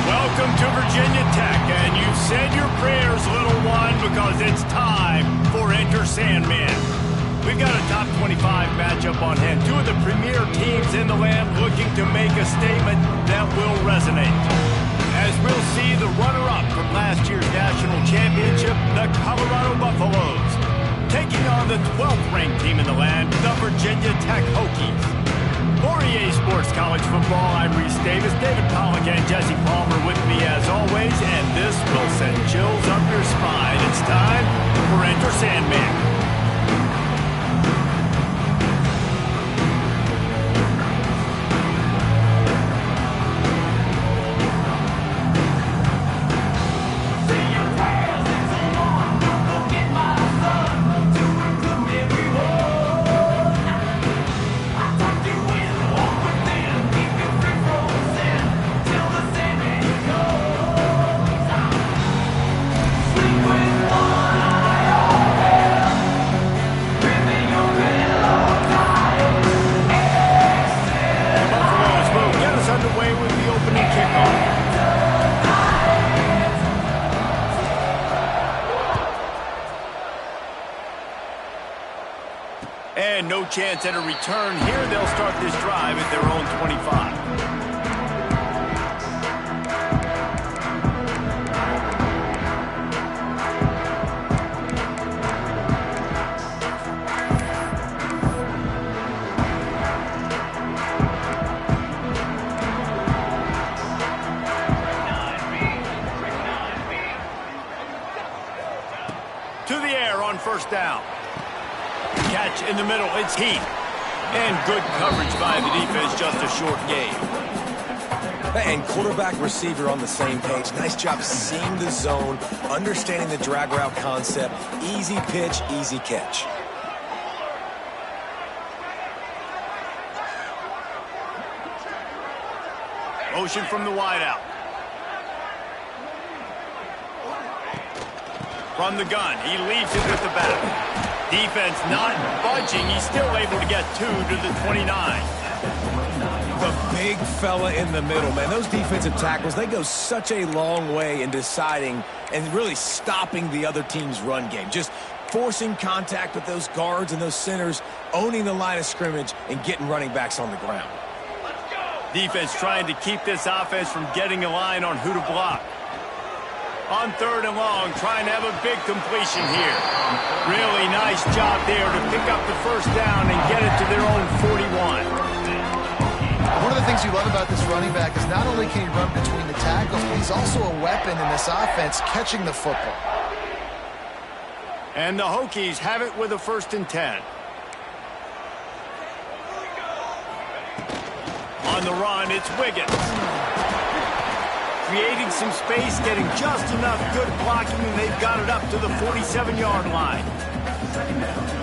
Welcome to Virginia Tech, and you've said your prayers, little one, because it's time for Enter Sandman. We've got a top 25 matchup on hand. Two of the premier teams in the land looking to make a statement that will resonate. As we'll see the runner-up from last year's national championship, the Colorado Buffaloes, taking on the 12th-ranked team in the land, the Virginia Tech Hokies. For EA Sports College Football, I'm Reese Davis, David Pollock, and Jesse Palmer with me as always, and this will send chills up your spine. It's time for Enter Sandman. And no chance at a return here. They'll start this drive at their own 25. To the air on first down. Catch in the middle, it's Heath. And good coverage by the defense, just a short game. And quarterback receiver on the same page. Nice job seeing the zone, understanding the drag route concept. Easy pitch, easy catch. Motion from the wideout. From the gun, he leaves it with the back. Defense not budging. He's still able to get 2 to the 29. The big fella in the middle, man. Those defensive tackles, they go such a long way in deciding and really stopping the other team's run game. Just forcing contact with those guards and those centers, owning the line of scrimmage, and getting running backs on the ground. Defense trying to keep this offense from getting a line on who to block. On third and long, trying to have a big completion here. Really nice job there to pick up the first down and get it to their own 41. One of the things you love about this running back is not only can he run between the tackles, but he's also a weapon in this offense, catching the football. And the Hokies have it with a 1st and 10. On the run, it's Wiggins. Creating some space, getting just enough good blocking, and they've got it up to the 47-yard line.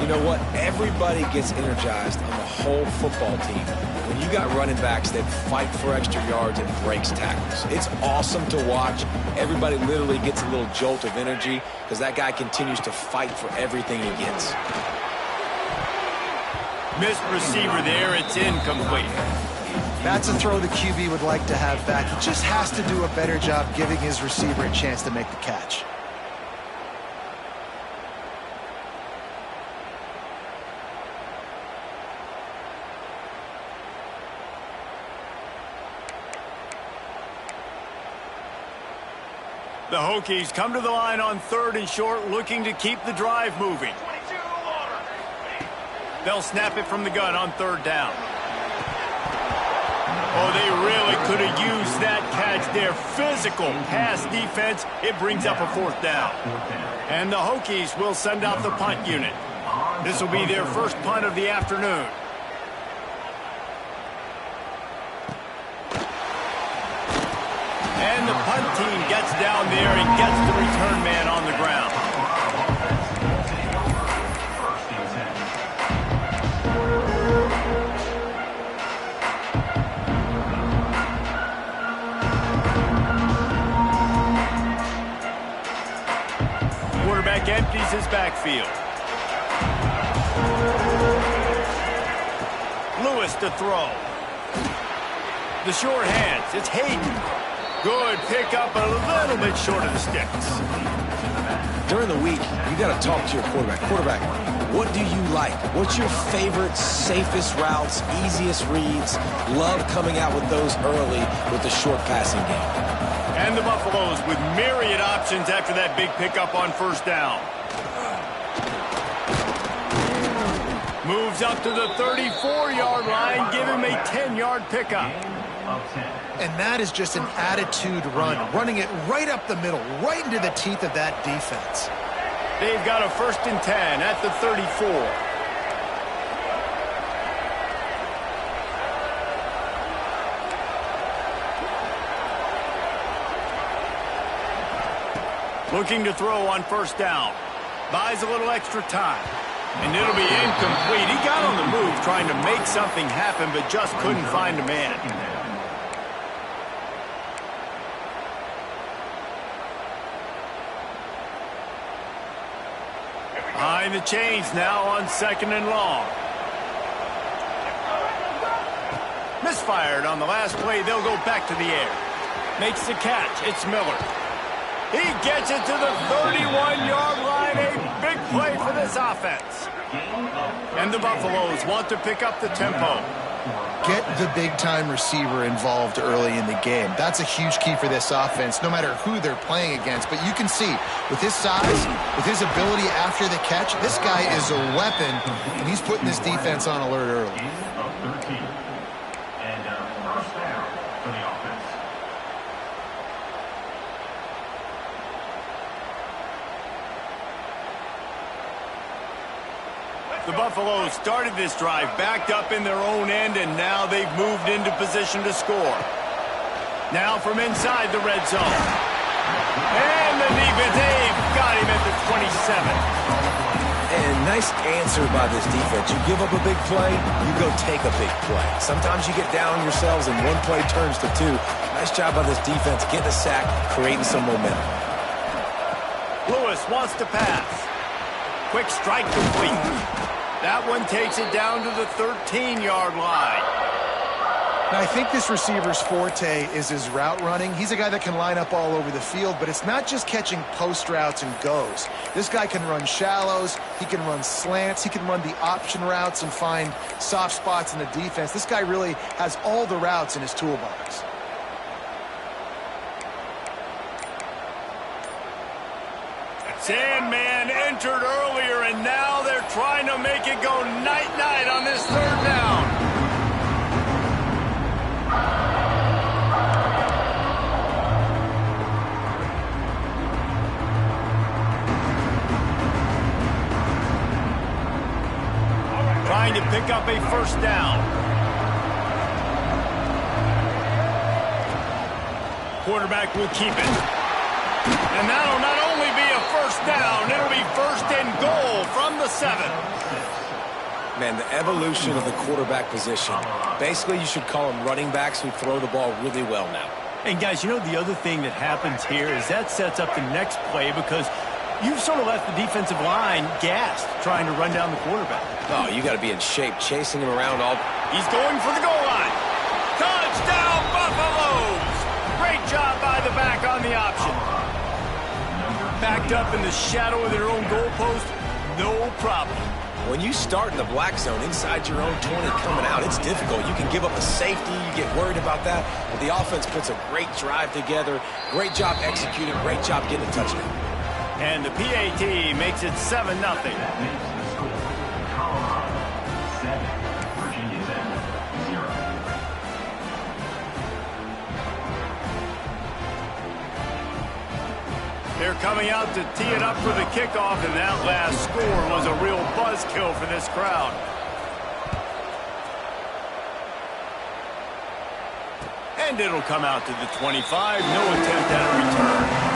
You know what? Everybody gets energized on the whole football team when you got running backs that fight for extra yards and breaks tackles. It's awesome to watch. Everybody literally gets a little jolt of energy because that guy continues to fight for everything he gets. Missed receiver there. It's incomplete. That's a throw the QB would like to have back. He just has to do a better job giving his receiver a chance to make the catch. The Hokies come to the line on 3rd and short, looking to keep the drive moving. They'll snap it from the gun on 3rd down. Oh, they really could have used that catch there. Physical pass defense. It brings up a 4th down. And the Hokies will send out the punt unit. This will be their first punt of the afternoon. And the punt team gets down there and gets the return man on the ground. Quarterback empties his backfield. Lewis to throw. The short hands. It's Hayden. Good pickup, a little bit short of the sticks. During the week, you got to talk to your quarterback. Quarterback, what do you like? What's your favorite, safest routes, easiest reads? Love coming out with those early with the short passing game. And the Buffaloes with myriad options after that big pickup on 1st down. Moves up to the 34-yard line, give him a 10-yard pickup. And that is just an attitude run, running it right up the middle, right into the teeth of that defense. They've got a 1st and 10 at the 34. Looking to throw on 1st down. Buys a little extra time. And it'll be incomplete. He got on the move trying to make something happen, but just couldn't find a man. Behind the chains now on 2nd and long. Misfired on the last play. They'll go back to the air. Makes the catch. It's Miller. He gets it to the 31-yard line. A big play for this offense. And the Buffaloes want to pick up the tempo. Get the big-time receiver involved early in the game. That's a huge key for this offense, no matter who they're playing against. But you can see, with his size, with his ability after the catch, this guy is a weapon, and he's putting this defense on alert early. The Buffaloes started this drive backed up in their own end, and now they've moved into position to score. Now from inside the red zone. And the defense, they've got him at the 27. And nice answer by this defense. You give up a big play, you go take a big play. Sometimes you get down on yourselves and one play turns to 2. Nice job by this defense getting a sack, creating some momentum. Lewis wants to pass. Quick strike complete. That one takes it down to the 13-yard line. Now, I think this receiver's forte is his route running. He's a guy that can line up all over the field, but it's not just catching post routes and goes. This guy can run shallows, he can run slants, he can run the option routes and find soft spots in the defense. This guy really has all the routes in his toolbox. Sandman entered earlier, and now they're trying to make it go night-night on this 3rd down. Trying to pick up a 1st down. Quarterback will keep it. And that'll not only be a 1st down, it'll be 1st and goal from the 7. Man, the evolution of the quarterback position. Basically, you should call them running backs who throw the ball really well now. And guys, you know the other thing that happens here is that sets up the next play, because You've sort of left the defensive line gassed trying to run down the quarterback. Oh, you got to be in shape, chasing him around all... He's going for the goal line. Touchdown, Buffaloes! Great job by the back on the option. Backed up in the shadow of their own goalpost, no problem. When you start in the black zone inside your own 20 coming out, it's difficult. You can give up a safety, you get worried about that, but the offense puts a great drive together. Great job executing, great job getting a touchdown. And the PAT makes it 7-0. They're coming out to tee it up for the kickoff, and that last score was a real buzzkill for this crowd. And it'll come out to the 25. No attempt at a return.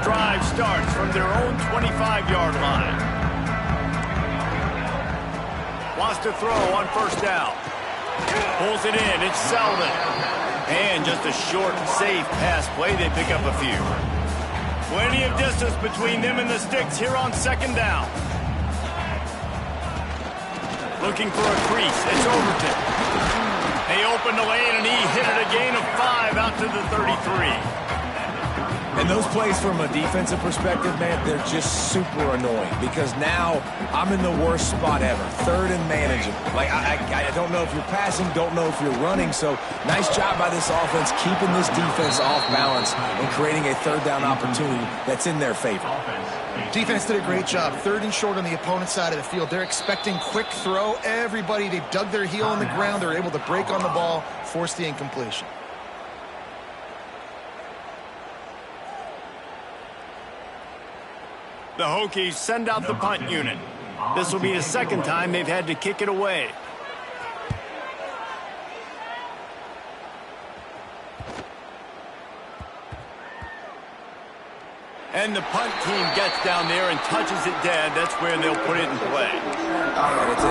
Drive starts from their own 25-yard line. Wants to throw on first down. Pulls it in. It's Selden. And just a short, safe pass play. They pick up a few. Plenty of distance between them and the sticks here on second down. Looking for a crease. It's Overton. They open the lane, and he hit it a gain of 5 out to the 33. And those plays from a defensive perspective, man, they're just super annoying because now I'm in the worst spot ever. Third and manageable. Like, I don't know if you're passing, don't know if you're running. So nice job by this offense keeping this defense off balance and creating a third down opportunity that's in their favor. Defense did a great job. Third and short on the opponent's side of the field. They're expecting quick throw. Everybody, they dug their heel on the ground. They're able to break on the ball, force the incompletion. The Hokies send out the punt unit. This will be the second time they've had to kick it away. And the punt team gets down there and touches it dead. That's where they'll put it in play.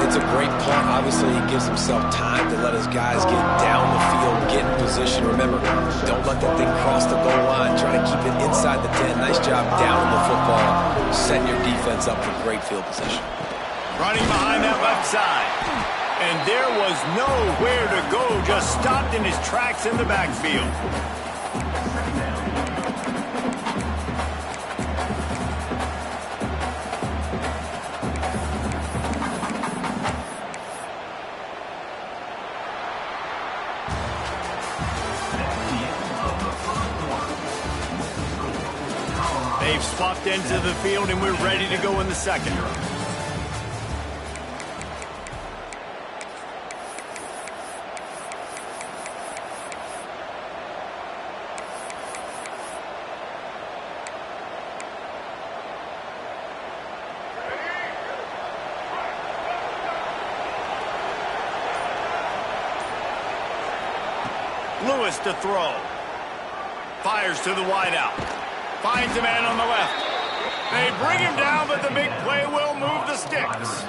It's a great punt. Obviously, he gives himself time to let his guys get down the field, get in position. Remember, don't let that thing cross the goal line. Try to keep it inside the 10. Nice job down in the football, setting your defense up for great field position. Running behind that left side. And there was nowhere to go, just stopped in his tracks in the backfield. They've swapped ends of the field, and we're ready to go in the second. Lewis to throw. Fires to the wideout. Finds a man on the left. They bring him down, but the big play will move the sticks.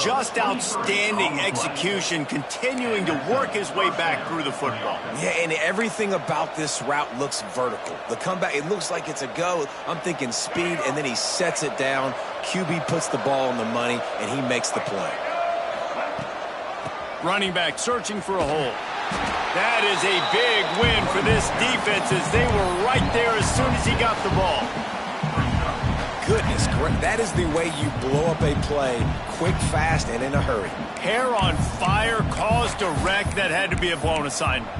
Just outstanding execution, continuing to work his way back through the football. Yeah, and everything about this route looks vertical. The comeback, it looks like it's a go. I'm thinking speed, and then he sets it down. QB puts the ball on the money, and he makes the play. Running back searching for a hole. That is a big win for this defense as they were right there as soon as he got the ball. Goodness, that is the way you blow up a play, quick, fast, and in a hurry. Hair on fire, caused a wreck. That had to be a blown assignment.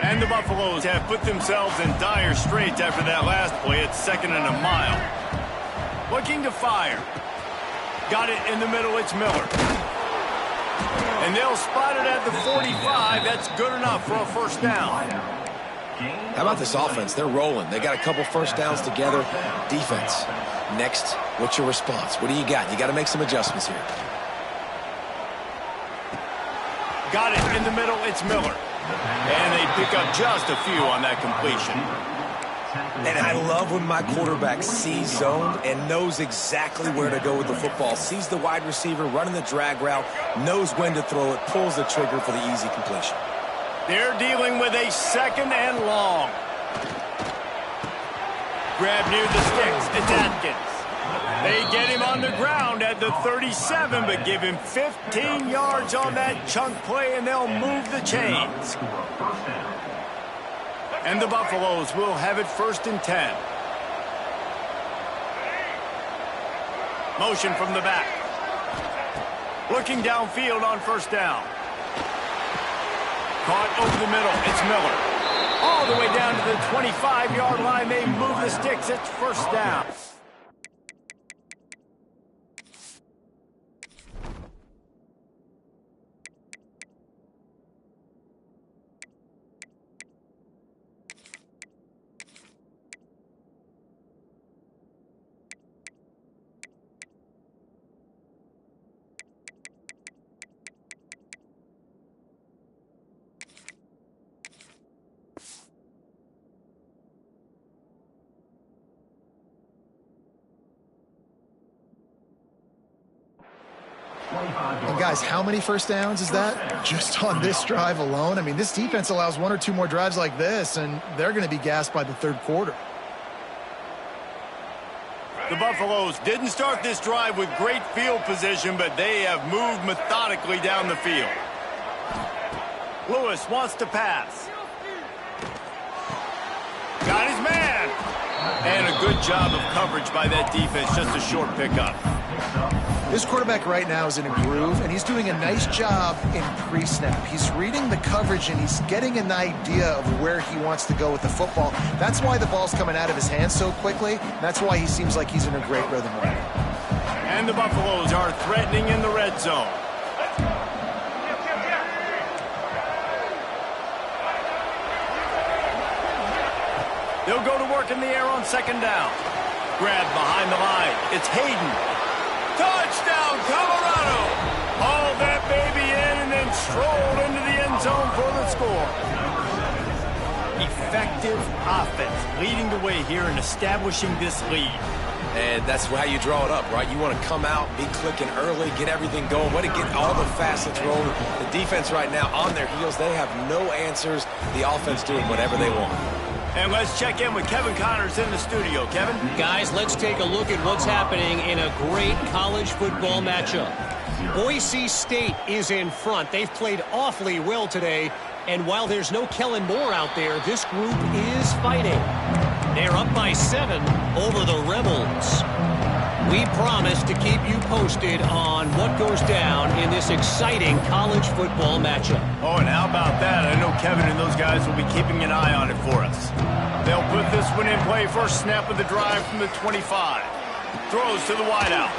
And the Buffaloes have put themselves in dire straits after that last play. It's 2nd and a mile. Looking to fire. Got it in the middle. It's Miller. And they'll spot it at the 45. That's good enough for a first down. How about this offense? They're rolling. They got a couple first downs together. Defense. Next, what's your response? What do you got? You got to make some adjustments here. Got it in the middle. It's Miller. And they pick up just a few on that completion. And I love when my quarterback sees zone and knows exactly where to go with the football. Sees the wide receiver running the drag route, knows when to throw it, pulls the trigger for the easy completion. They're dealing with a 2nd and long. Grab near the sticks. It's Atkins. They get him on the ground at the 37, but give him 15 yards on that chunk play, and they'll move the chains. And the Buffaloes will have it 1st and 10. Motion from the back. Looking downfield on 1st down. Caught over the middle. It's Miller. All the way down to the 25-yard line. They move the sticks. It's 1st down. And guys, how many 1st downs is that just on this drive alone? I mean, this defense allows 1 or 2 more drives like this, and they're going to be gassed by the 3rd quarter. The Buffaloes didn't start this drive with great field position, but they have moved methodically down the field. Lewis wants to pass. Got his man. And a good job of coverage by that defense, just a short pickup. This quarterback right now is in a groove, and he's doing a nice job in pre-snap. He's reading the coverage, and he's getting an idea of where he wants to go with the football. That's why the ball's coming out of his hands so quickly. That's why he seems like he's in a great rhythm right now. And the Buffaloes are threatening in the red zone. They'll go to work in the air on 2nd down. Grabbed behind the line. It's Hayden. Touchdown, Colorado! Haul that baby in and then stroll into the end zone for the score. Effective offense leading the way here and establishing this lead. And that's how you draw it up, right? You want to come out, be clicking early, get everything going, way to get all the facets rolling. The defense right now on their heels, they have no answers. The offense doing whatever they want. And let's check in with Kevin Connors in the studio. Kevin? Guys, let's take a look at what's happening in a great college football matchup. Boise State is in front. They've played awfully well today. And while there's no Kellen Moore out there, this group is fighting. They're up by 7 over the Rebels. We promise to keep you posted on what goes down in this exciting college football matchup. Oh, and how about that? I know Kevin and those guys will be keeping an eye on it for us. They'll put this one in play. 1st snap of the drive from the 25. Throws to the wideout.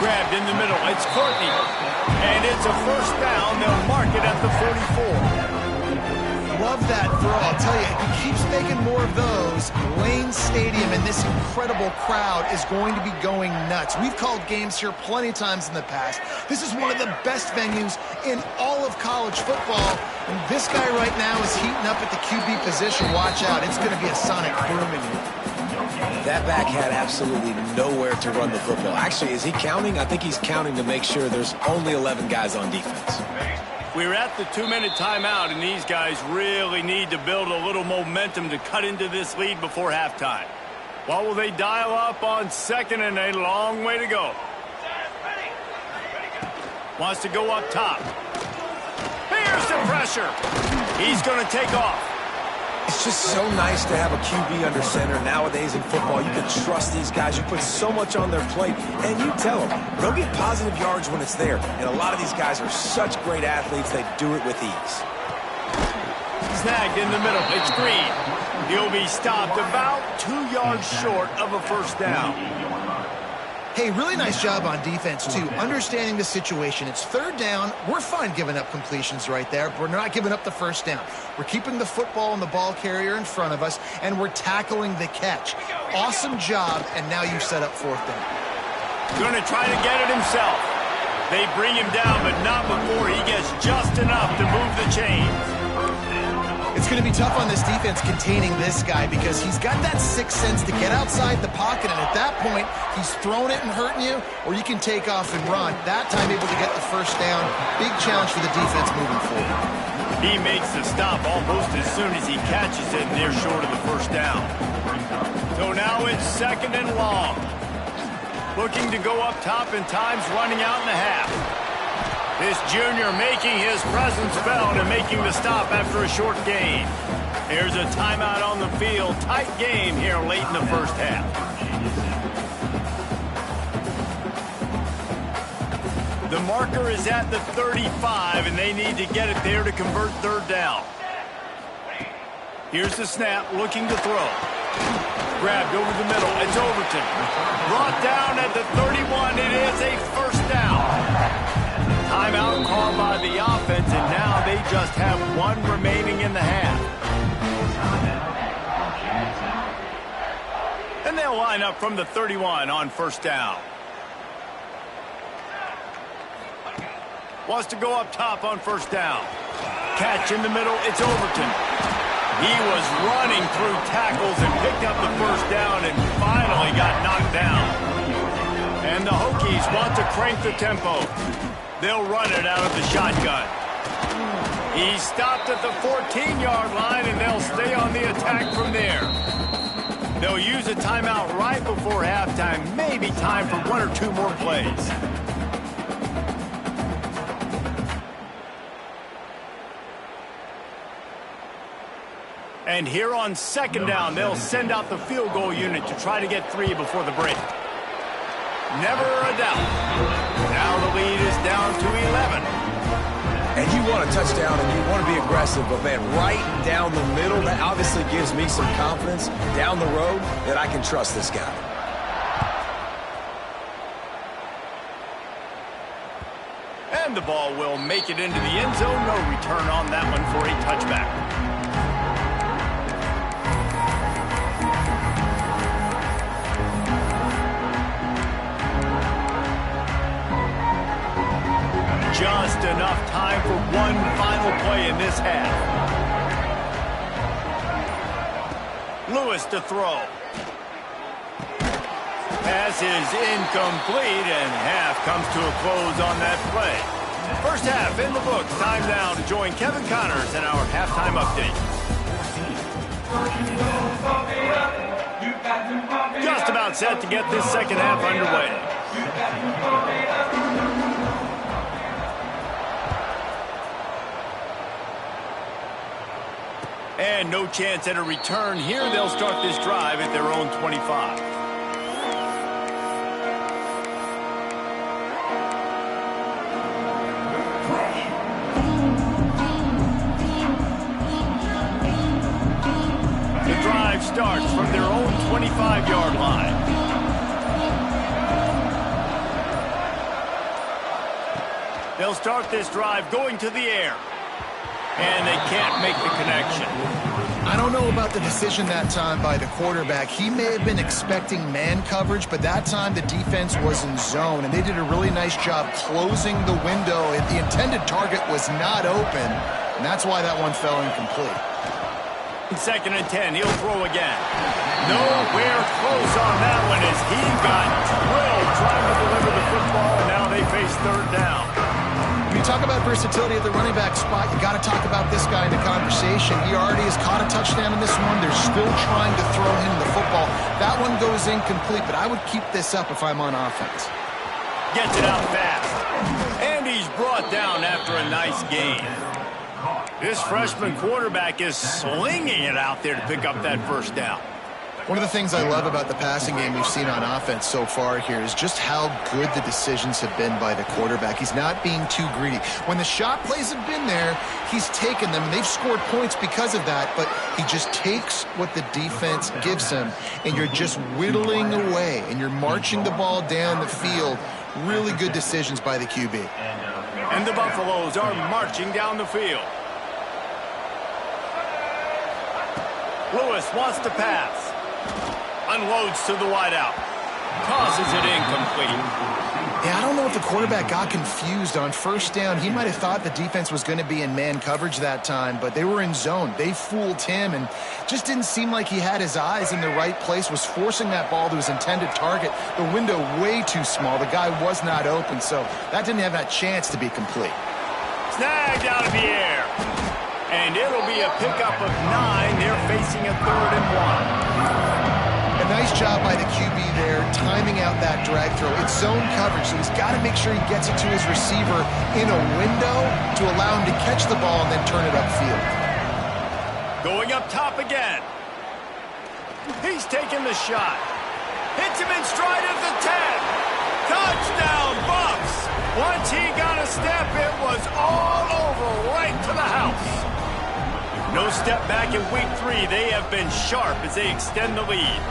Grabbed in the middle. It's Courtney. And it's a 1st down. They'll mark it at the 44. Love that throw. I'll tell you, if he keeps making more of those, Lane Stadium and this incredible crowd is going to be going nuts. We've called games here plenty of times in the past. This is one of the best venues in all of college football. And this guy right now is heating up at the QB position. Watch out. It's going to be a sonic boom in here. That back had absolutely nowhere to run the football. Actually, is he counting? I think he's counting to make sure there's only 11 guys on defense. We're at the 2-minute timeout, and these guys really need to build a little momentum to cut into this lead before halftime. What will they dial up on 2nd and a long way to go? Wants to go up top. Here's the pressure. He's going to take off. It's just so nice to have a QB under center nowadays in football. You can trust these guys. You put so much on their plate, and you tell them, go get positive yards when it's there. And a lot of these guys are such great athletes, they do it with ease. Snagged in the middle. It's Green. He'll be stopped about 2 yards short of a 1st down. Hey, really nice job on defense, too, understanding the situation. It's 3rd down. We're fine giving up completions right there, but we're not giving up the 1st down. We're keeping the football and the ball carrier in front of us, and we're tackling the catch. Awesome job, and now you set up 4th down. Going to try to get it himself. They bring him down, but not before he gets just enough to move the chains. It's going to be tough on this defense containing this guy because he's got that sixth sense to get outside the pocket, and at that point, he's throwing it and hurting you, or you can take off and run. That time able to get the first down. Big challenge for the defense moving forward. He makes the stop almost as soon as he catches it, and they're short of the first down. So now it's 2nd and long. Looking to go up top, and time's running out in the half. This junior making his presence felt and making the stop after a short gain. Here's a timeout on the field. Tight game here late in the first half. The marker is at the 35, and they need to get it there to convert 3rd down. Here's the snap, looking to throw. Grabbed over the middle. It's Overton. Brought down at the 31. It is a first down. Timeout called by the offense, and now they just have 1 remaining in the half. And they'll line up from the 31 on first down. Wants to go up top on first down. Catch in the middle. It's Overton. He was running through tackles and picked up the first down and finally got knocked down. And the Hokies want to crank the tempo. They'll run it out of the shotgun. He stopped at the 14-yard line, and they'll stay on the attack from there. They'll use a timeout right before halftime. Maybe time for 1 or 2 more plays. And here on 2nd down, they'll send out the field goal unit to try to get 3 before the break. Never a doubt. Now the lead is down to 11. And you want a touchdown and you want to be aggressive, but man, right down the middle, that obviously gives me some confidence down the road that I can trust this guy. And the ball will make it into the end zone. No return on that one for a touchback. Just enough time for 1 final play in this half. Lewis to throw. Pass is incomplete, and half comes to a close on that play. First half in the books. Time now to join Kevin Connors in our halftime update. Just about set to get this second half underway. And no chance at a return here. They'll start this drive at their own 25. The drive starts from their own 25-yard line. They'll start this drive going to the air. And they can't make the connection. I don't know about the decision that time by the quarterback. He may have been expecting man coverage, but that time the defense was in zone, and they did a really nice job closing the window. The intended target was not open, and that's why that one fell incomplete. 2nd and 10, he'll throw again. Nowhere close on that one as he got drilled trying to deliver the football, and now they face 3rd down. When you talk about versatility at the running back spot, you got to talk about this guy in the conversation. He already has caught a touchdown in this one. They're still trying to throw him the football. That one goes incomplete, but I would keep this up if I'm on offense. Gets it out fast. And he's brought down after a nice gain. This freshman quarterback is slinging it out there to pick up that first down. One of the things I love about the passing game we've seen on offense so far here is just how good the decisions have been by the quarterback. He's not being too greedy. When the shot plays have been there, he's taken them. They've scored points because of that, but he just takes what the defense gives him, and you're just whittling away, and you're marching the ball down the field. Really good decisions by the QB. And the Buffaloes are marching down the field. Lewis wants to pass. Unloads to the wideout. Tosses it incomplete. Yeah, I don't know if the quarterback got confused on first down. He might have thought the defense was going to be in man coverage that time, but they were in zone. They fooled him and just didn't seem like he had his eyes in the right place, was forcing that ball to his intended target. The window way too small. The guy was not open, so that didn't have that chance to be complete. Snagged out of the air. And it'll be a pickup of 9. They're facing a 3rd and 1. A nice job by the QB there, timing out that drag throw. It's zone coverage, so he's got to make sure he gets it to his receiver in a window to allow him to catch the ball and then turn it upfield. Going up top again. He's taking the shot. Hits him in stride at the 10. Touchdown, Bucks. Once he got a step, it was all over right to the house. No step back in week 3. They have been sharp as they extend the lead.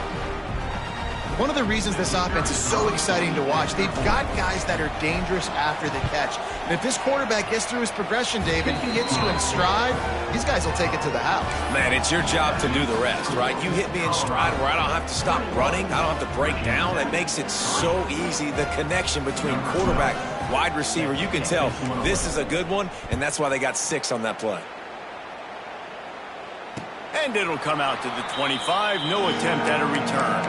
One of the reasons this offense is so exciting to watch, they've got guys that are dangerous after the catch. And if this quarterback gets through his progression, David, he hits you in stride, these guys will take it to the house. Man, it's your job to do the rest, right? You hit me in stride where I don't have to stop running. I don't have to break down. It makes it so easy, the connection between quarterback, wide receiver. You can tell this is a good one, and that's why they got 6 on that play. And it'll come out to the 25. No attempt at a return.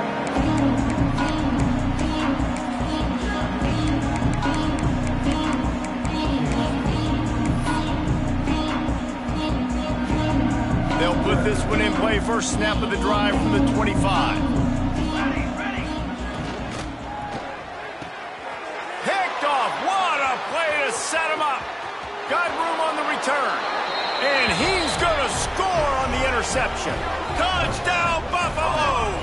They'll put this one in play. First snap of the drive from the 25. Picked off. What a play to set him up. Got room on the return. And he's going to score on the interception. Touchdown, Buffaloes!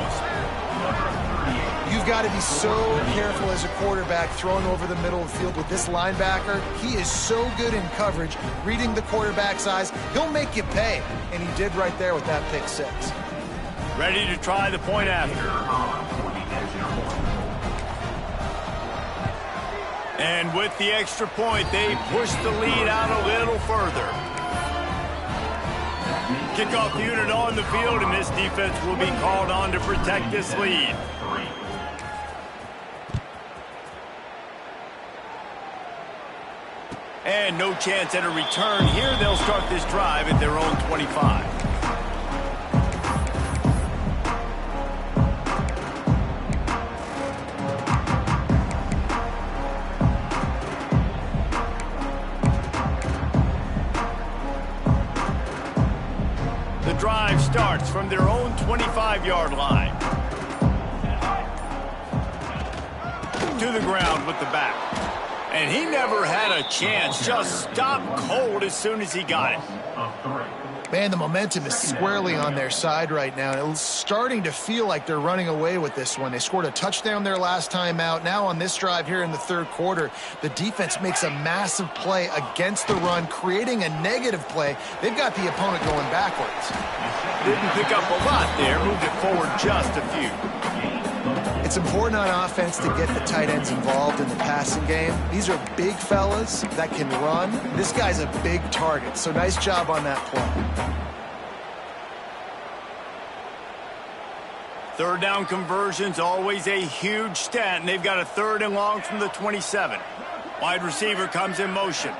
You've got to be so careful as a quarterback throwing over the middle of the field with this linebacker. He is so good in coverage, reading the quarterback's eyes. He'll make you pay, and he did right there with that pick 6. Ready to try the point after. And with the extra point, they push the lead out a little further. Kickoff unit on the field, and this defense will be called on to protect this lead. And no chance at a return here. They'll start this drive at their own 25. The drive starts from their own 25-yard line. To the ground with the back. And he never had a chance. Just stopped cold as soon as he got it. Man, the momentum is squarely on their side right now. It's starting to feel like they're running away with this one. They scored a touchdown their last time out. Now on this drive here in the 3rd quarter, the defense makes a massive play against the run, creating a negative play. They've got the opponent going backwards. Didn't pick up a lot there. Moved it forward just a few. It's important on offense to get the tight ends involved in the passing game. These are big fellas that can run. This guy's a big target, so nice job on that play. 3rd down conversion's always a huge stat, and they've got a 3rd and long from the 27. Wide receiver comes in motion.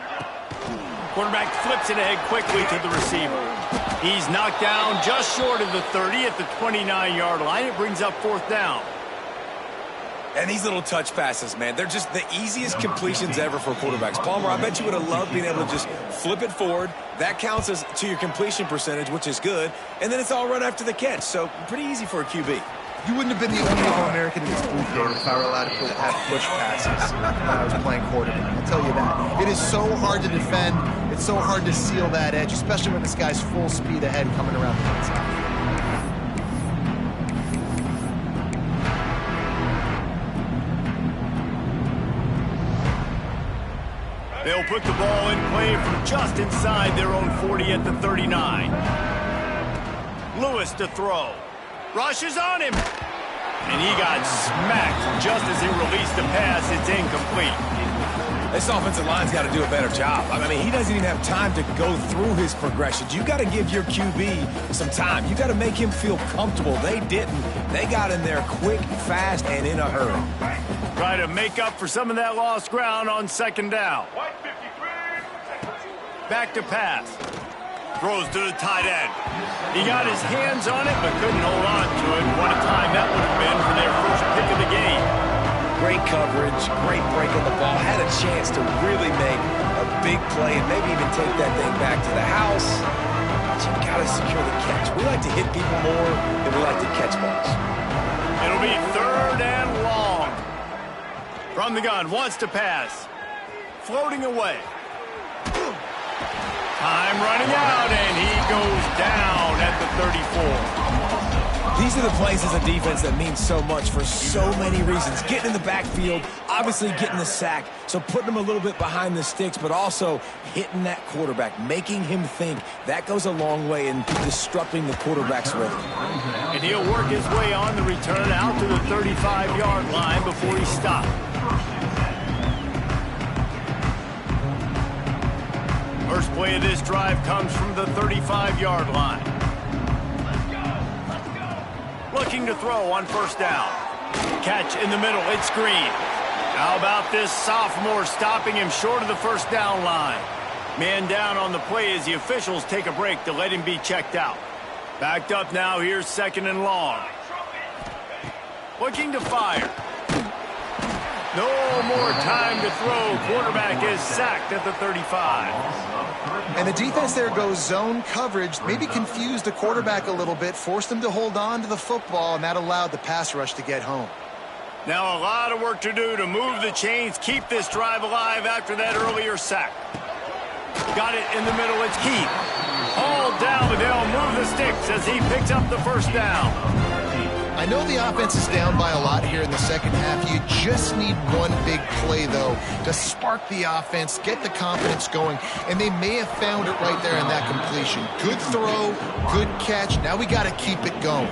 Quarterback flips it ahead quickly to the receiver. He's knocked down just short of the 30 at the 29-yard line. It brings up 4th down. And these little touch passes, man, they're just the easiest completions ever for quarterbacks. Palmer, I bet you would have loved being able to just flip it forward. That counts as to your completion percentage, which is good. And then it's all run after the catch, so pretty easy for a QB. You wouldn't have been the only All-American in this booth, David, if I were allowed to have push passes when I was playing quarterback. I'll tell you that. It is so hard to defend. It's so hard to seal that edge, especially when this guy's full speed ahead coming around the outside. They'll put the ball in play from just inside their own 40 at the 39. Lewis to throw. Rushes on him. And he got smacked just as he released the pass. It's incomplete. This offensive line's got to do a better job. I mean, he doesn't even have time to go through his progressions. You got to give your QB some time. You got to make him feel comfortable. They didn't. They got in there quick, fast, and in a hurry. Try to make up for some of that lost ground on second down. Back to pass. Throws to the tight end. He got his hands on it, but couldn't hold on to it. What a time that would have been for their first pick of the game. Great coverage, great break on the ball. Had a chance to really make a big play and maybe even take that thing back to the house. But you got to secure the catch. We like to hit people more than we like to catch balls. It'll be third and long. From the gun, wants to pass. Floating away. Time running out, and he goes down at the 34. These are the plays as a defense that mean so much for so many reasons. Getting in the backfield, obviously getting the sack, so putting him a little bit behind the sticks, but also hitting that quarterback, making him think. That goes a long way in disrupting the quarterback's rhythm. And he'll work his way on the return out to the 35-yard line before he stopped. First play of this drive comes from the 35-yard line. Looking to throw on first down. Catch in the middle, it's Green. How about this sophomore stopping him short of the first down line? Man down on the play as the officials take a break to let him be checked out. Backed up now, here's second and long. Looking to fire. No more time to throw. Quarterback is sacked at the 35. And the defense there goes zone coverage, maybe confused the quarterback a little bit, forced him to hold on to the football, and that allowed the pass rush to get home. Now a lot of work to do to move the chains, keep this drive alive after that earlier sack. Got it in the middle, it's Heath. All down, but they'll move the sticks as he picks up the first down. I know the offense is down by a lot here in the second half. You just need one big play, though, to spark the offense, get the confidence going, and they may have found it right there in that completion. Good throw, good catch. Now we got to keep it going.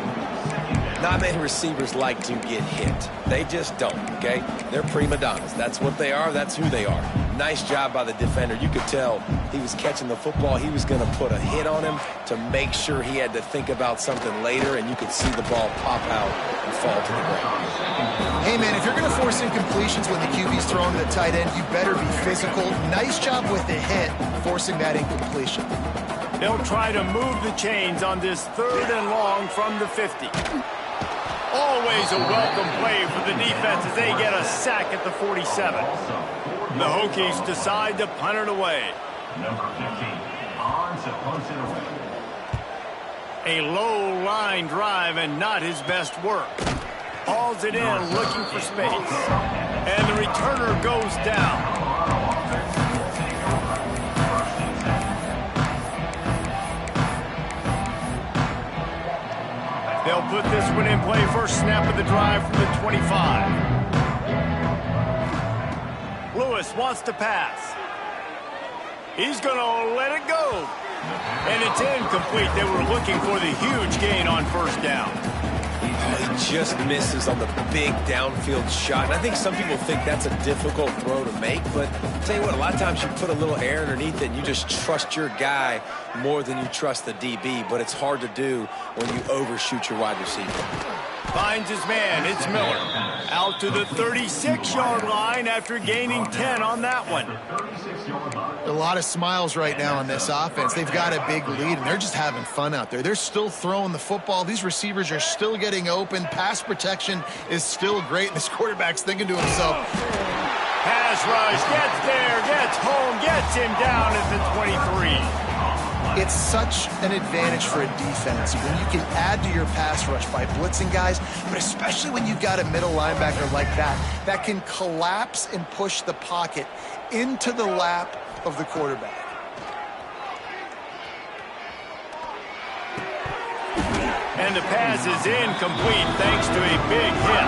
Not many receivers like to get hit. They just don't, okay? They're prima donnas. That's what they are. That's who they are. Nice job by the defender. You could tell he was catching the football. He was going to put a hit on him to make sure he had to think about something later, and you could see the ball pop out and fall to the ground. Hey, man, if you're going to force incompletions when the QB's throwing to the tight end, you better be physical. Nice job with the hit, forcing that incompletion. They'll try to move the chains on this third and long from the 50. Always a welcome play for the defense as they get a sack at the 47. The Hokies decide to punt it away. Number 15, on to punt it away. A low line drive and not his best work. Hauls it in looking for space. And the returner goes down. They'll put this one in play. First snap of the drive from the 25. Lewis wants to pass. He's going to let it go. And it's incomplete. They were looking for the huge gain on first down. He just misses on the big downfield shot. And I think some people think that's a difficult throw to make, but I'll tell you what, a lot of times you put a little air underneath it and you just trust your guy more than you trust the DB, but it's hard to do when you overshoot your wide receiver. Finds his man, it's Miller. Out to the 36-yard line after gaining 10 on that one. A lot of smiles right now on this offense. They've got a big lead, and they're just having fun out there. They're still throwing the football. These receivers are still getting open. Pass protection is still great. This quarterback's thinking to himself. Pass rush, gets there, gets home, gets him down at the 23. It's such an advantage for a defense when you can add to your pass rush by blitzing guys, but especially when you've got a middle linebacker like that can collapse and push the pocket into the lap of the quarterback. And the pass is incomplete thanks to a big hit.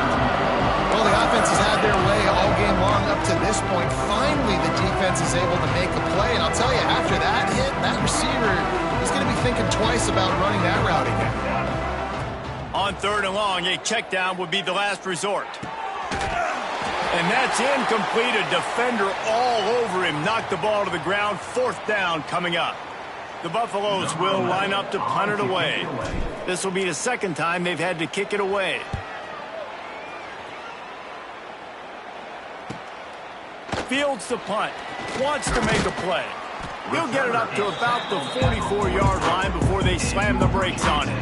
Well, the offense has had their way all game long up to this point. Finally, the defense is able to make a play. And I'll tell you, after that hit, that receiver is going to be thinking twice about running that route again. On third and long, a check down would be the last resort. And that's incomplete. A defender all over him. Knocked the ball to the ground. Fourth down coming up. The Buffaloes will line up to punt it away. This will be the second time they've had to kick it away. fields the punt, wants to make a play. He'll get it up to about the 44-yard line before they slam the brakes on it.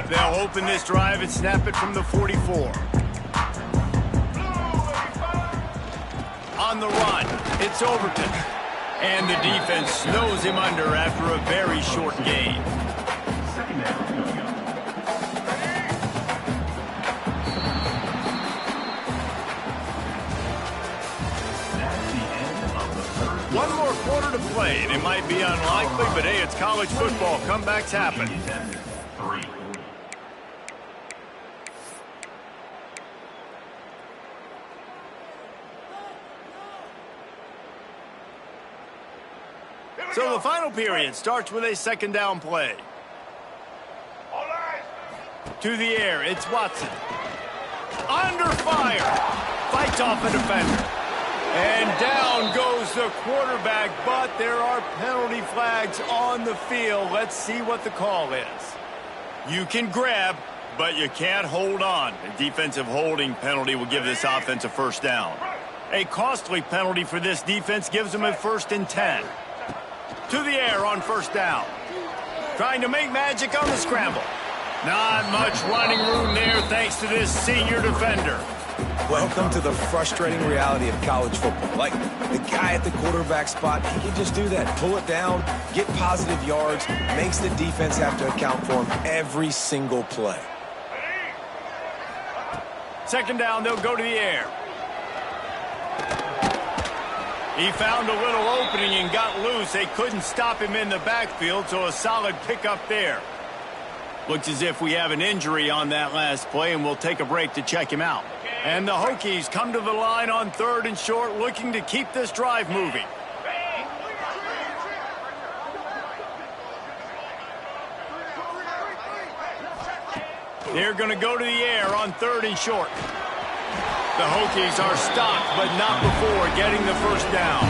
They'll open this drive and snap it from the 44. On the run, it's Overton. And the defense snows him under after a very short gain. One more quarter to play, and it might be unlikely, but hey, it's college football. Comebacks happen. So the final period starts with a second down play. To the air, it's Watson. Under fire. Fights off a defender. And down goes the quarterback, but there are penalty flags on the field. Let's see what the call is. You can grab, but you can't hold on. A defensive holding penalty will give this offense a first down. A costly penalty for this defense gives them a 1st and 10. To the air on first down. Trying to make magic on the scramble. Not much running room there thanks to this senior defender. Welcome to the frustrating reality of college football. Like, the guy at the quarterback spot, he can just do that. Pull it down, get positive yards, makes the defense have to account for him every single play. Second down, they'll go to the air. He found a little opening and got loose. They couldn't stop him in the backfield, so a solid pickup there. Looks as if we have an injury on that last play, and we'll take a break to check him out. And the Hokies come to the line on 3rd and short, looking to keep this drive moving. They're going to go to the air on 3rd and short. The Hokies are stopped, but not before getting the first down.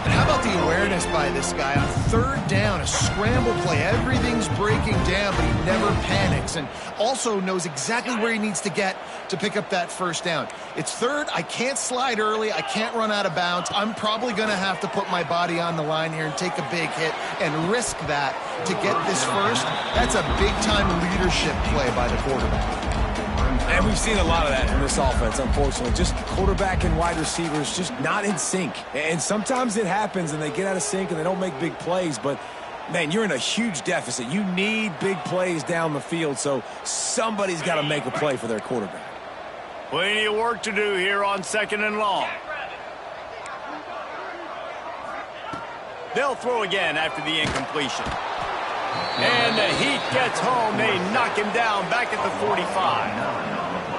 And how about the awareness by this guy on 3rd down, a scramble play. Everything's breaking down, but he never panics and also knows exactly where he needs to get to pick up that first down. It's 3rd. I can't slide early. I can't run out of bounds. I'm probably going to have to put my body on the line here and take a big hit and risk that to get this first. That's a big-time leadership play by the quarterback. And we've seen a lot of that in this offense, unfortunately. Just quarterback and wide receivers just not in sync. And sometimes it happens and they get out of sync and they don't make big plays. But, man, you're in a huge deficit. You need big plays down the field, so somebody's got to make a play for their quarterback. Plenty of work to do here on 2nd and long. They'll throw again after the incompletion. And the heat gets home. They knock him down back at the 45.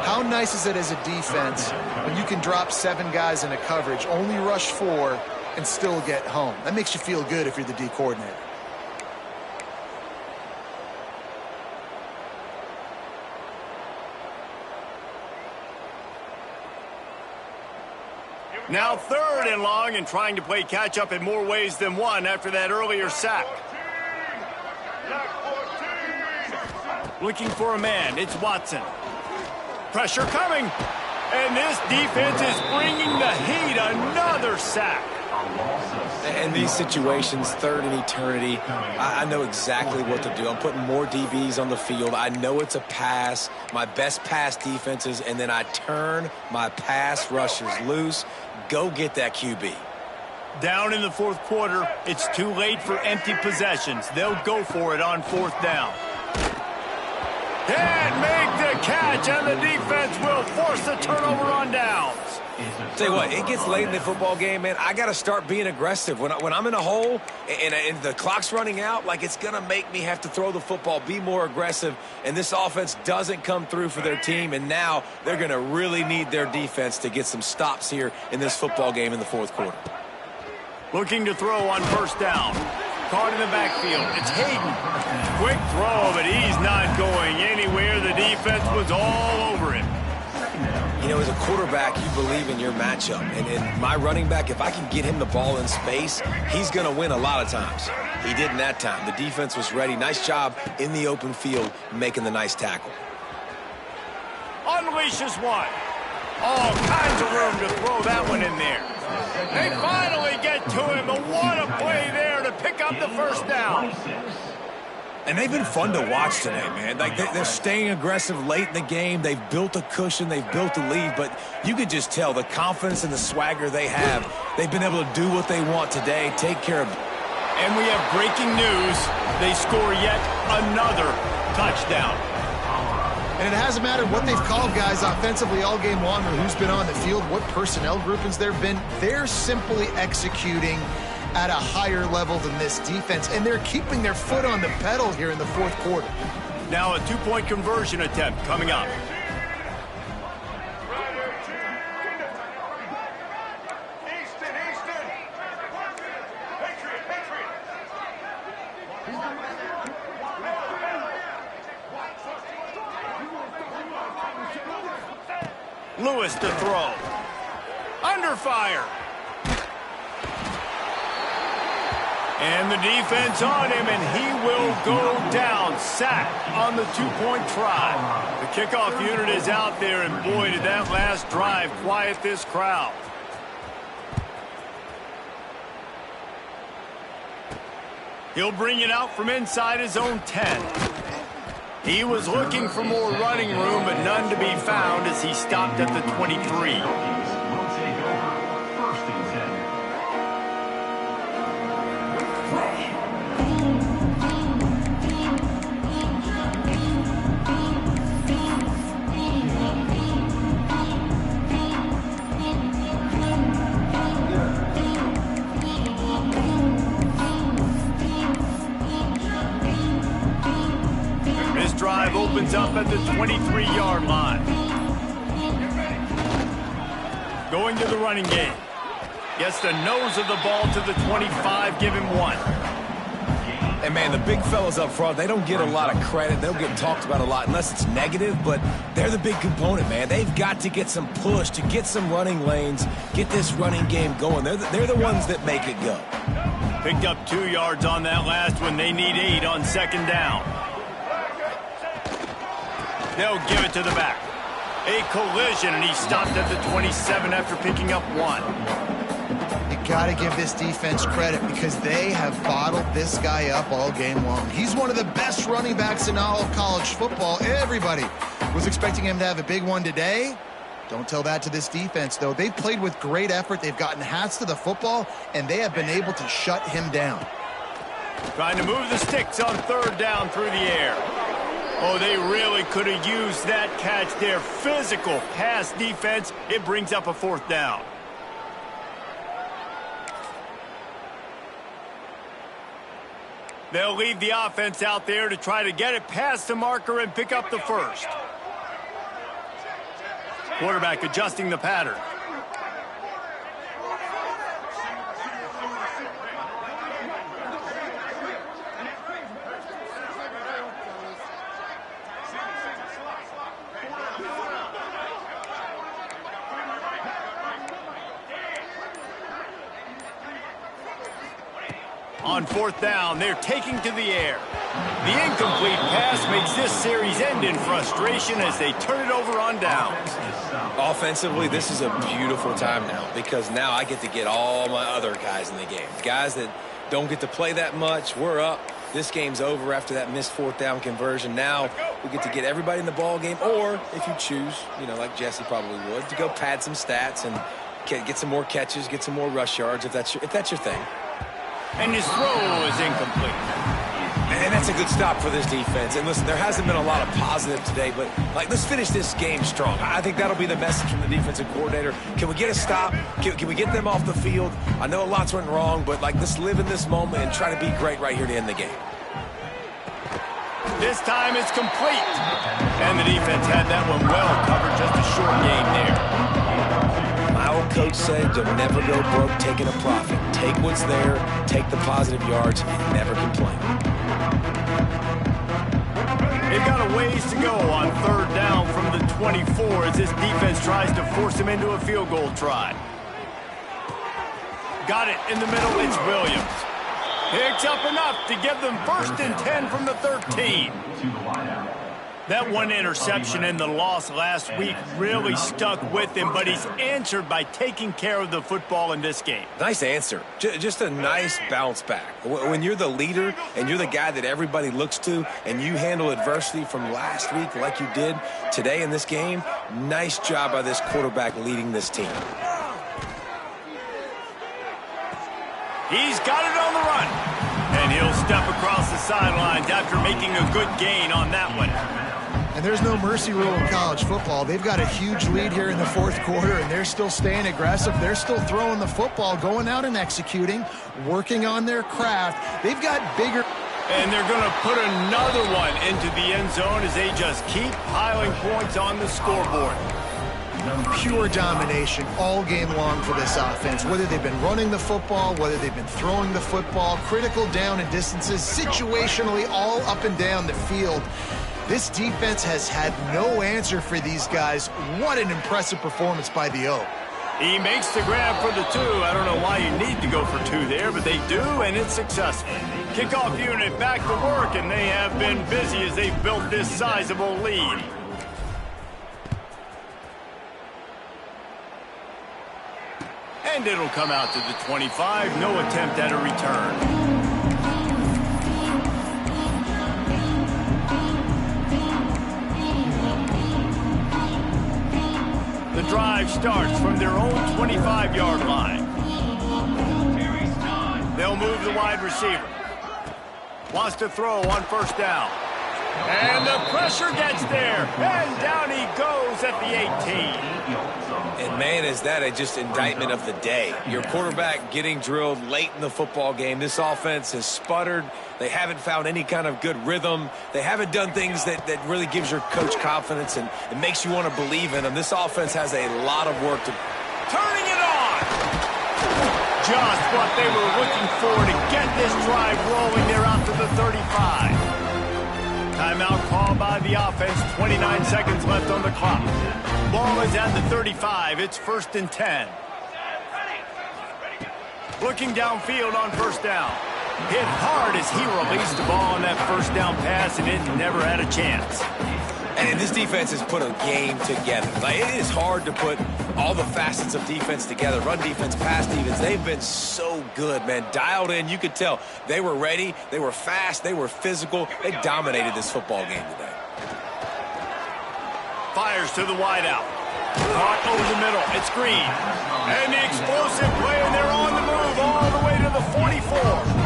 How nice is it as a defense when you can drop 7 guys in a coverage, only rush 4, and still get home? That makes you feel good if you're the D coordinator. Now 3rd and long and trying to play catch-up in more ways than one after that earlier sack. Looking for a man. It's Watson. Pressure coming. And this defense is bringing the heat. Another sack. In these situations, 3rd and eternity, I know exactly what to do. I'm putting more DBs on the field. I know it's a pass, my best pass defenses, and then I turn my pass rushers loose. Go get that QB. Down in the 4th quarter, it's too late for empty possessions. They'll go for it on 4th down. And make the catch, and the defense will force the turnover on downs. Tell you what, it gets late in the football game, man. I got to start being aggressive. When I'm in a hole and the clock's running out, like, it's going to make me have to throw the football, be more aggressive, and this offense doesn't come through for their team, and now they're going to really need their defense to get some stops here in this football game in the 4th quarter. Looking to throw on 1st down. Caught in the backfield. It's Hayden. Quick throw, but he's not going anywhere. The defense was all over him. You know, as a quarterback, you believe in your matchup. And my running back, if I can get him the ball in space, he's going to win a lot of times. He didn't that time. The defense was ready. Nice job in the open field making the nice tackle. Unleashes one. All kinds of room to throw that one in there. They finally get to him, but what a play there to pick up the first down. And they've been fun to watch today, man. Like they're staying aggressive late in the game. They've built a cushion. They've built a lead. But you could just tell the confidence and the swagger they have. They've been able to do what they want today, take care of. And we have breaking news. They score yet another touchdown. And it hasn't mattered what they've called guys offensively all game long or who's been on the field, what personnel groupings there have been. They're simply executing at a higher level than this defense, and they're keeping their foot on the pedal here in the fourth quarter. Now a two-point conversion attempt coming up. Lewis to throw. Under fire. And the defense on him, and he will go down. Sack on the two-point try. The kickoff unit is out there, and boy, did that last drive quiet this crowd. He'll bring it out from inside his own 10. He was looking for more running room, but none to be found as he stopped at the 23. Will take over first and 10. This drive opens up at the 23-yard line. Going to the running game. Gets the nose of the ball to the 25, give him one. And, man, the big fellas up front, they don't get a lot of credit. They don't get talked about a lot unless it's negative, but they're the big component, man. They've got to get some push to get some running lanes, get this running game going. They're the ones that make it go. Picked up 2 yards on that last one. They need 8 on second down. They'll give it to the back. A collision, and he stopped at the 27 after picking up 1. You got to give this defense credit because they have bottled this guy up all game long. He's one of the best running backs in all of college football. Everybody was expecting him to have a big one today. Don't tell that to this defense, though. They've played with great effort. They've gotten hats to the football, and they have been able to shut him down. Trying to move the sticks on third down through the air. Oh, they really could have used that catch there. Physical pass defense. It brings up a fourth down. They'll leave the offense out there to try to get it past the marker and pick up the first. Quarterback adjusting the pattern. On fourth down, they're taking to the air. The incomplete pass makes this series end in frustration as they turn it over on downs. Offensively, this is a beautiful time now because now I get to get all my other guys in the game. Guys that don't get to play that much, we're up. This game's over after that missed fourth down conversion. Now we get to get everybody in the ball game, or if you choose, you know, like Jesse probably would, to go pad some stats and get some more catches, get some more rush yards if that's your thing. And his throw is incomplete. And that's a good stop for this defense. And listen, there hasn't been a lot of positive today, but let's finish this game strong. I think that'll be the message from the defensive coordinator. Can we get a stop? Can we get them off the field? I know a lot's went wrong, but let's live in this moment and try to be great right here to end the game. This time it's complete. And the defense had that one well covered. Just a short game there. My old coach said you'll never go broke taking a profit. Take what's there, take the positive yards, and never complain. They've got a ways to go on third down from the 24 as this defense tries to force him into a field goal try. Got it in the middle. It's Williams. Picks up enough to give them 1st and 10 from the 13. That one interception and the loss last week really stuck with him, but he's answered by taking care of the football in this game. Nice answer. Just a nice bounce back. When you're the leader and you're the guy that everybody looks to and you handle adversity from last week like you did today in this game, nice job by this quarterback leading this team. He's got it on the run. And he'll step across the sidelines after making a good gain on that one. And there's no mercy rule in college football. They've got a huge lead here in the 4th quarter, and they're still staying aggressive. They're still throwing the football, going out and executing, working on their craft. They've got bigger... And they're going to put another one into the end zone as they just keep piling points on the scoreboard. Pure domination all game long for this offense. Whether they've been running the football, whether they've been throwing the football, critical down and distances, situationally all up and down the field. This defense has had no answer for these guys. What an impressive performance by the O. He makes the grab for the 2. I don't know why you need to go for 2 there, but they do, and it's successful. Kickoff unit back to work, and they have been busy as they've built this sizable lead. And it'll come out to the 25. No attempt at a return. The drive starts from their own 25-yard line. They'll move the wide receiver. Wants to throw on 1st down. And the pressure gets there. And down he goes at the 18. And, man, is that just indictment of the day. Your quarterback getting drilled late in the football game. This offense has sputtered. They haven't found any kind of good rhythm. They haven't done things that really gives your coach confidence and it makes you want to believe in them. This offense has a lot of work to... Turning it on! Just what they were looking for to get this drive rolling. They're out to the 35. Timeout called by the offense. 29 seconds left on the clock. Ball is at the 35. It's 1st and 10. Looking downfield on 1st down. Hit hard as he released the ball on that 1st down pass, and it never had a chance. And this defense has put a game together. Like, it is hard to put all the facets of defense together. Run defense, pass defense. They've been so good, man. Dialed in. You could tell they were ready. They were fast. They were physical. They dominated this football game today. Fires to the wideout. Caught over the middle. It's Green. And the explosive play, and they're on the move all the way to the 44.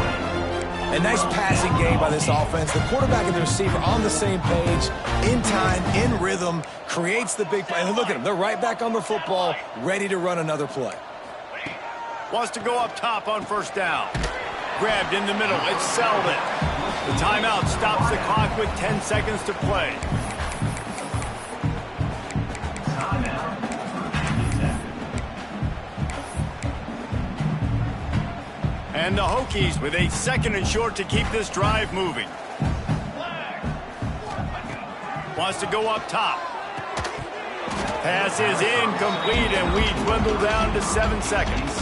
A nice passing game by this offense. The quarterback and the receiver on the same page, in time, in rhythm, creates the big play. And look at them. They're right back on the football, ready to run another play. Wants to go up top on 1st down. Grabbed in the middle. It's Selden. The timeout stops the clock with 10 seconds to play. And the Hokies with a 2nd and short to keep this drive moving. Wants to go up top. Pass is incomplete, and we dwindle down to 7 seconds.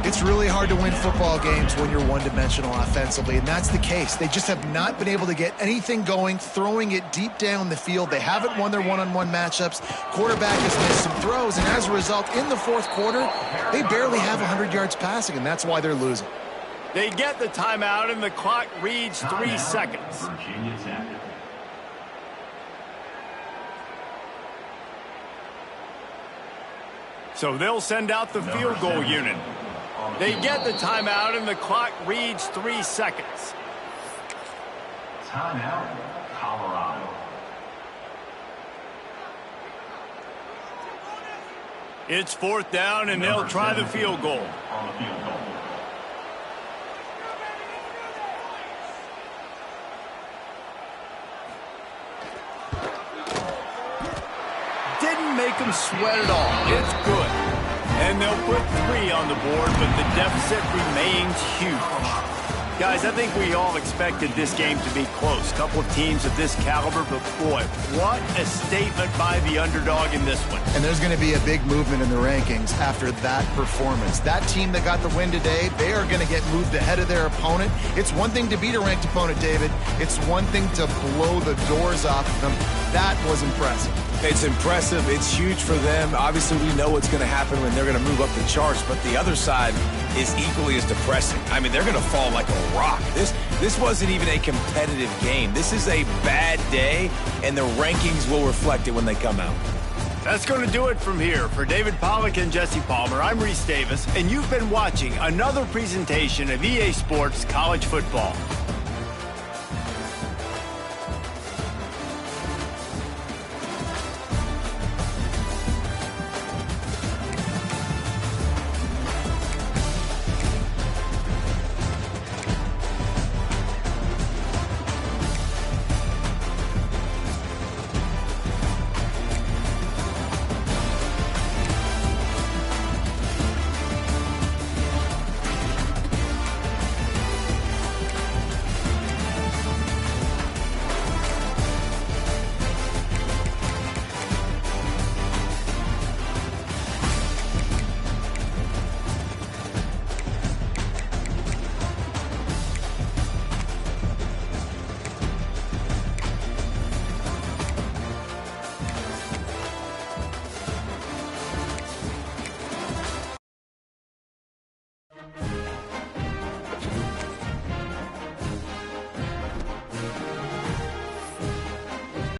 It's really hard to win football games when you're one-dimensional offensively, and that's the case. They just have not been able to get anything going, throwing it deep down the field. They haven't won their one-on-one matchups. Quarterback has missed some throws, and as a result, in the 4th quarter, they barely have 100 yards passing, and that's why they're losing. They get the timeout, and the clock reads 3 seconds. So they'll send out the field goal unit. They get the timeout, and the clock reads 3 seconds. Timeout, Colorado. It's 4th down, and they'll try the field goal. On the field goal. Didn't make them sweat at all. It's good. And they'll put 3 on the board, but the deficit remains huge. Guys, I think we all expected this game to be close. Couple of teams of this caliber, but boy, what a statement by the underdog in this one. And there's going to be a big movement in the rankings after that performance. That team that got the win today, they are going to get moved ahead of their opponent. It's one thing to beat a ranked opponent, David. It's one thing to blow the doors off of them. That was impressive. It's impressive. It's huge for them. Obviously, we know what's going to happen when they're going to move up the charts, but the other side is equally as depressing. I mean, they're going to fall like a rock. This wasn't even a competitive game. This is a bad day, and the rankings will reflect it when they come out. That's going to do it from here. For David Pollack and Jesse Palmer, I'm Reese Davis, and you've been watching another presentation of EA Sports College Football.